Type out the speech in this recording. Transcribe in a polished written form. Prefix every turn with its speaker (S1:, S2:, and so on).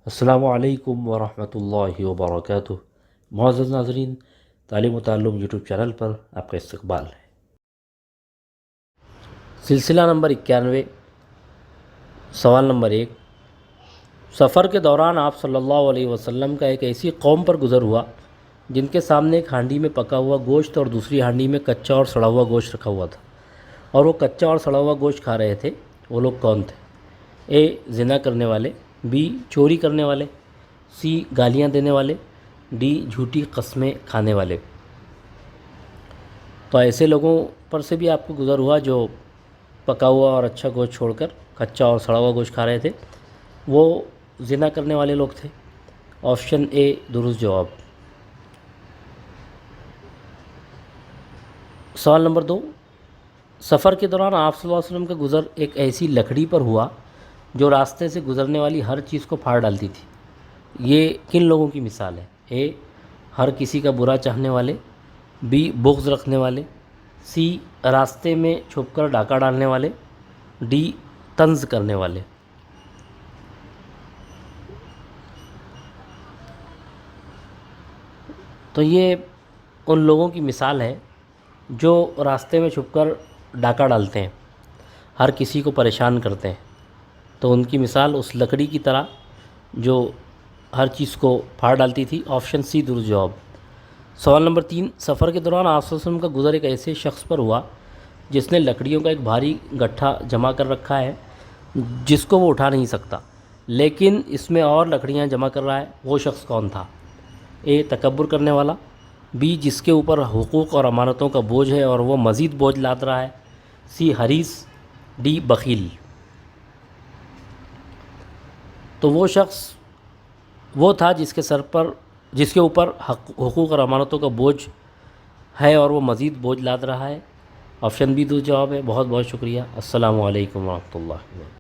S1: السلام علیکم ورحمۃ اللہ وبرکاتہ۔ معزز ناظرین، تعلیم و تعلم یوٹیوب چینل پر آپ کا استقبال ہے۔ سلسلہ نمبر 91، سوال نمبر 1۔ سفر کے دوران آپ صلی اللہ علیہ وسلم کا ایک ایسی قوم پر گزر ہوا جن کے سامنے ایک ہانڈی میں پکا ہوا گوشت اور دوسری ہانڈی میں کچا اور سڑا ہوا گوشت رکھا ہوا تھا، اور وہ کچا اور سڑا ہوا گوشت کھا رہے تھے۔ وہ لوگ کون تھے؟ اے زنا کرنے والے، بی چوری کرنے والے، سی گالیاں دینے والے، ڈی جھوٹی قسمیں کھانے والے۔ تو ایسے لوگوں پر سے بھی آپ کو گزر ہوا جو پکا ہوا اور اچھا گوشت چھوڑ کر کچا اور سڑا ہوا گوشت کھا رہے تھے، وہ زنا کرنے والے لوگ تھے۔ آپشن اے درست جواب۔ سوال نمبر 2۔ سفر کے دوران آپ صلی اللہ علیہ وسلم کا گزر ایک ایسی لکڑی پر ہوا جو راستے سے گزرنے والی ہر چیز کو پھاڑ ڈالتی تھی۔ یہ کن لوگوں کی مثال ہے؟ اے ہر کسی کا برا چاہنے والے، بی بغض رکھنے والے، سی راستے میں چھپ کر ڈاکہ ڈالنے والے، ڈی طنز کرنے والے۔ تو یہ ان لوگوں کی مثال ہے جو راستے میں چھپ کر ڈاکہ ڈالتے ہیں، ہر کسی کو پریشان کرتے ہیں۔ تو ان کی مثال اس لکڑی کی طرح جو ہر چیز کو پھاڑ ڈالتی تھی۔ آپشن سی درست جواب۔ سوال نمبر 3۔ سفر کے دوران آپ صلی اللہ علیہ وسلم کا گزر ایک ایسے شخص پر ہوا جس نے لکڑیوں کا ایک بھاری گٹھا جمع کر رکھا ہے جس کو وہ اٹھا نہیں سکتا، لیکن اس میں اور لکڑیاں جمع کر رہا ہے۔ وہ شخص کون تھا؟ اے تکبر کرنے والا، بی جس کے اوپر حقوق اور امانتوں کا بوجھ ہے اور وہ مزید بوجھ لاد رہا ہے، سی حریص، ڈی بخیل۔ تو وہ شخص وہ تھا جس کے اوپر حقوق اور امانتوں کا بوجھ ہے اور وہ مزید بوجھ لاد رہا ہے۔ آپشن بی درست جواب ہے۔ بہت بہت شکریہ۔ السلام علیکم ورحمۃ اللہ وبرکاتہ۔